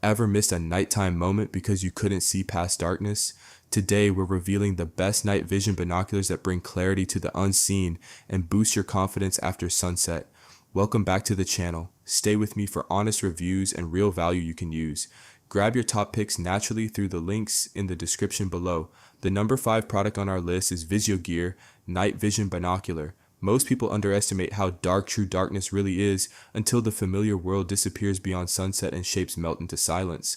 Ever missed a nighttime moment because you couldn't see past darkness? Today, we're revealing the best night vision binoculars that bring clarity to the unseen and boost your confidence after sunset. Welcome back to the channel. Stay with me for honest reviews and real value you can use. Grab your top picks naturally through the links in the description below. The number 5 product on our list is VISIOGEAR Night Vision Binocular. Most people underestimate how dark true darkness really is until the familiar world disappears beyond sunset and shapes melt into silence.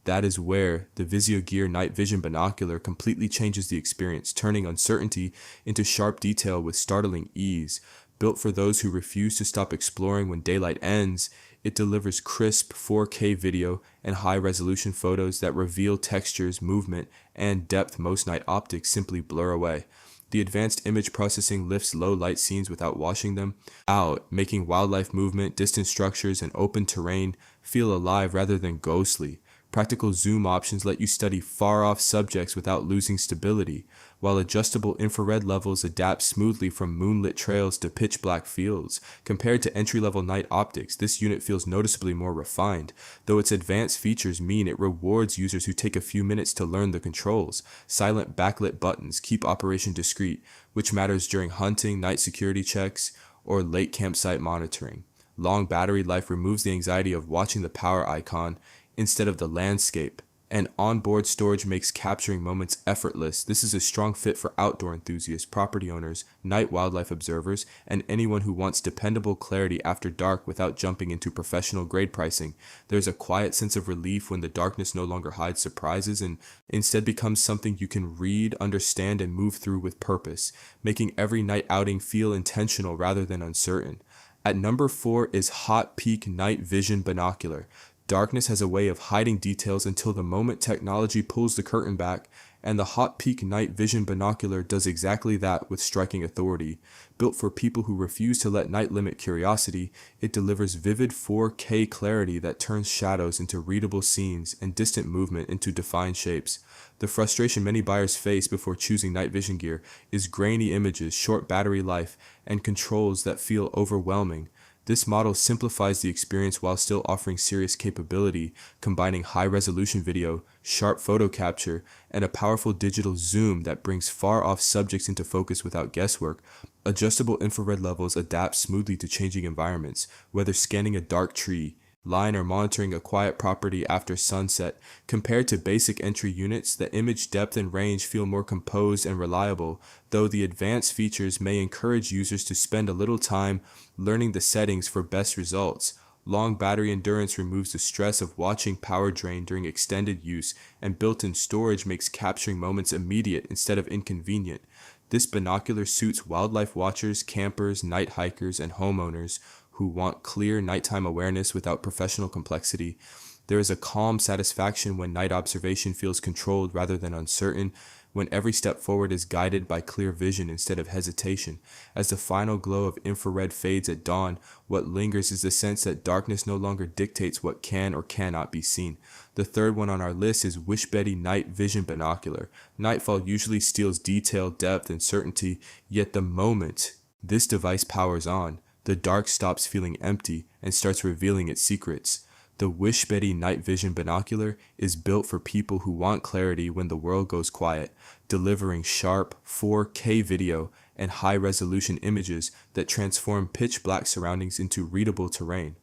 That is where the VISIOGEAR Night Vision Binocular completely changes the experience, turning uncertainty into sharp detail with startling ease. Built for those who refuse to stop exploring when daylight ends, it delivers crisp 4K video and high-resolution photos that reveal textures, movement, and depth most night optics simply blur away. The advanced image processing lifts low-light scenes without washing them out, making wildlife movement, distant structures, and open terrain feel alive rather than ghostly. Practical zoom options let you study far-off subjects without losing stability, while adjustable infrared levels adapt smoothly from moonlit trails to pitch-black fields. Compared to entry-level night optics, this unit feels noticeably more refined, though its advanced features mean it rewards users who take a few minutes to learn the controls. Silent backlit buttons keep operation discreet, which matters during hunting, night security checks, or late campsite monitoring. Long battery life removes the anxiety of watching the power icon instead of the landscape, and onboard storage makes capturing moments effortless. This is a strong fit for outdoor enthusiasts, property owners, night wildlife observers, and anyone who wants dependable clarity after dark without jumping into professional grade pricing. There's a quiet sense of relief when the darkness no longer hides surprises and instead becomes something you can read, understand, and move through with purpose, making every night outing feel intentional rather than uncertain. At number 4 is HOTPEAK Night Vision Binocular. Darkness has a way of hiding details until the moment technology pulls the curtain back, and the HOTPEAK Night Vision Binocular does exactly that with striking authority. Built for people who refuse to let night limit curiosity, it delivers vivid 4K clarity that turns shadows into readable scenes and distant movement into defined shapes. The frustration many buyers face before choosing night vision gear is grainy images, short battery life, and controls that feel overwhelming. This model simplifies the experience while still offering serious capability, combining high-resolution video, sharp photo capture, and a powerful digital zoom that brings far-off subjects into focus without guesswork. Adjustable infrared levels adapt smoothly to changing environments, whether scanning a dark tree, line, or monitoring a quiet property after sunset. Compared to basic entry units, the image depth and range feel more composed and reliable, though the advanced features may encourage users to spend a little time learning the settings for best results. Long battery endurance removes the stress of watching power drain during extended use, and built-in storage makes capturing moments immediate instead of inconvenient. This binocular suits wildlife watchers, campers, night hikers, and homeowners who want clear nighttime awareness without professional complexity. There is a calm satisfaction when night observation feels controlled rather than uncertain, when every step forward is guided by clear vision instead of hesitation. As the final glow of infrared fades at dawn, what lingers is the sense that darkness no longer dictates what can or cannot be seen. The third one on our list is WISHBETY Night Vision Binocular. Nightfall usually steals detail, depth, and certainty, yet the moment this device powers on, the dark stops feeling empty and starts revealing its secrets. The WISHBETY Night Vision Binocular is built for people who want clarity when the world goes quiet, delivering sharp 4K video and high-resolution images that transform pitch-black surroundings into readable terrain.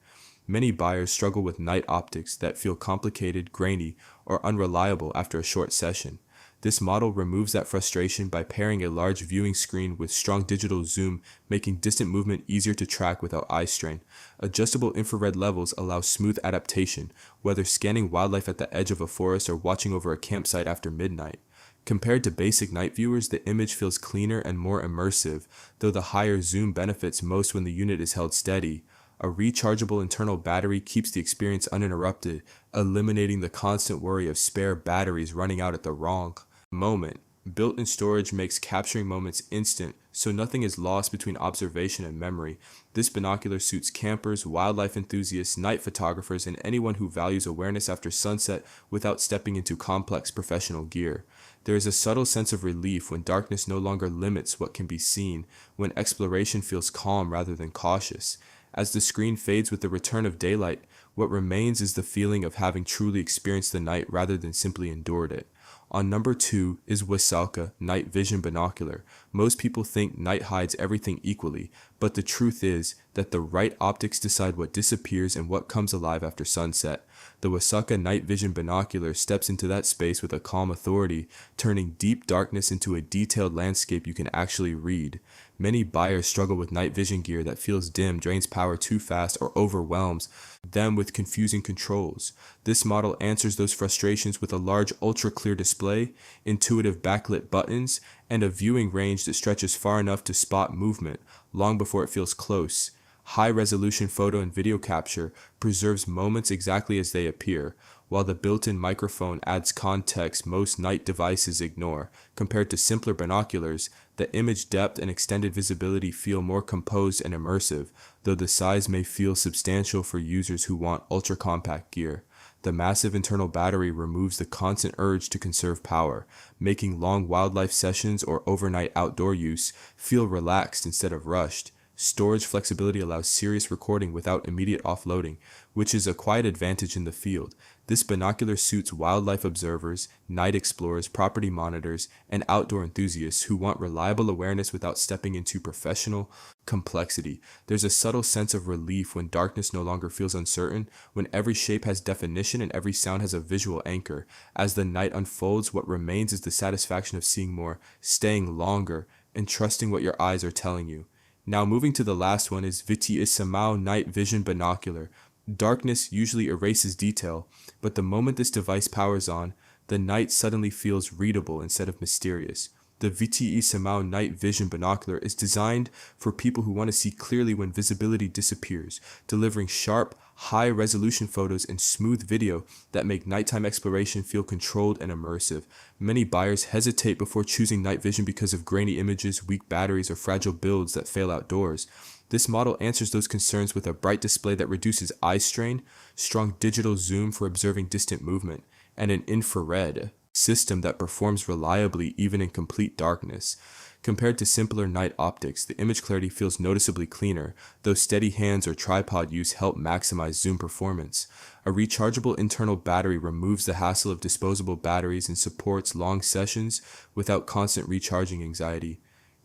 Many buyers struggle with night optics that feel complicated, grainy, or unreliable after a short session. This model removes that frustration by pairing a large viewing screen with strong digital zoom, making distant movement easier to track without eye strain. Adjustable infrared levels allow smooth adaptation, whether scanning wildlife at the edge of a forest or watching over a campsite after midnight. Compared to basic night viewers, the image feels cleaner and more immersive, though the higher zoom benefits most when the unit is held steady. A rechargeable internal battery keeps the experience uninterrupted, eliminating the constant worry of spare batteries running out at the wrong moment. Built-in storage makes capturing moments instant, so nothing is lost between observation and memory. This binocular suits campers, wildlife enthusiasts, night photographers, and anyone who values awareness after sunset without stepping into complex professional gear. There is a subtle sense of relief when darkness no longer limits what can be seen, when exploration feels calm rather than cautious. As the screen fades with the return of daylight, What remains is the feeling of having truly experienced the night rather than simply endured it. On number 2 is WASOCA Night Vision Binocular. Most people think night hides everything equally, but the truth is that the right optics decide what disappears and what comes alive after sunset. The WASOCA Night Vision Binocular steps into that space with a calm authority, turning deep darkness into a detailed landscape you can actually read. Many buyers struggle with night vision gear that feels dim, drains power too fast, or overwhelms them with confusing controls. This model answers those frustrations with a large ultra-clear display, intuitive backlit buttons, and a viewing range that stretches far enough to spot movement long before it feels close. High-resolution photo and video capture preserves moments exactly as they appear, while the built-in microphone adds context most night devices ignore. Compared to simpler binoculars, the image depth and extended visibility feel more composed and immersive, though the size may feel substantial for users who want ultra-compact gear. The massive internal battery removes the constant urge to conserve power, making long wildlife sessions or overnight outdoor use feel relaxed instead of rushed. Storage flexibility allows serious recording without immediate offloading, which is a quiet advantage in the field. This binocular suits wildlife observers, night explorers, property monitors, and outdoor enthusiasts who want reliable awareness without stepping into professional complexity. There's a subtle sense of relief when darkness no longer feels uncertain, when every shape has definition and every sound has a visual anchor. As the night unfolds, what remains is the satisfaction of seeing more, staying longer, and trusting what your eyes are telling you. Now moving to the last one is Vtiisamao Night Vision Binocular. Darkness usually erases detail, but the moment this device powers on, the night suddenly feels readable instead of mysterious. The Vtiisamao Night Vision Binocular is designed for people who want to see clearly when visibility disappears, delivering sharp, high-resolution photos and smooth video that make nighttime exploration feel controlled and immersive. Many buyers hesitate before choosing night vision because of grainy images, weak batteries, or fragile builds that fail outdoors. This model answers those concerns with a bright display that reduces eye strain, strong digital zoom for observing distant movement, and an infrared system that performs reliably even in complete darkness. Compared to simpler night optics, the image clarity feels noticeably cleaner, though steady hands or tripod use help maximize zoom performance. A rechargeable internal battery removes the hassle of disposable batteries and supports long sessions without constant recharging anxiety.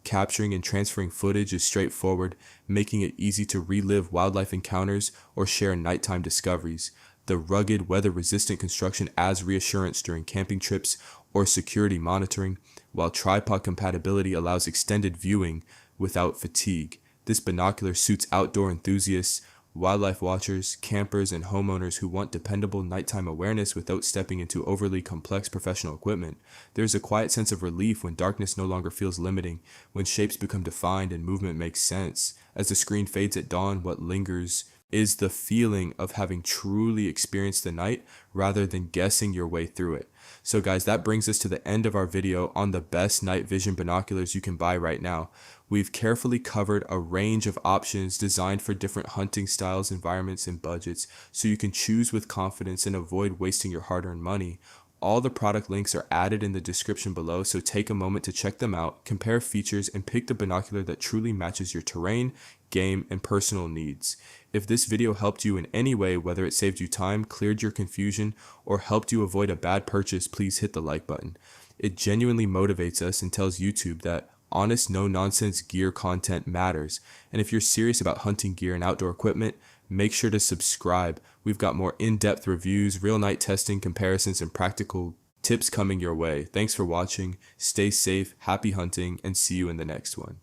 Capturing and transferring footage is straightforward, making it easy to relive wildlife encounters or share nighttime discoveries. The rugged, weather-resistant construction adds reassurance during camping trips or security monitoring, while tripod compatibility allows extended viewing without fatigue. This binocular suits outdoor enthusiasts, wildlife watchers, campers, and homeowners who want dependable nighttime awareness without stepping into overly complex professional equipment. There's a quiet sense of relief when darkness no longer feels limiting, when shapes become defined and movement makes sense. As the screen fades at dawn, what lingers is the feeling of having truly experienced the night rather than guessing your way through it. So guys, that brings us to the end of our video on the best night vision binoculars you can buy right now. We've carefully covered a range of options designed for different hunting styles, environments, and budgets, so you can choose with confidence and avoid wasting your hard-earned money. All the product links are added in the description below, so take a moment to check them out, compare features, and pick the binocular that truly matches your terrain, game, and personal needs. If this video helped you in any way, whether it saved you time, cleared your confusion, or helped you avoid a bad purchase, please hit the like button. It genuinely motivates us and tells YouTube that honest, no-nonsense gear content matters. And if you're serious about hunting gear and outdoor equipment, make sure to subscribe. We've got more in-depth reviews, real night testing, comparisons, and practical tips coming your way. Thanks for watching. Stay safe, happy hunting, and see you in the next one.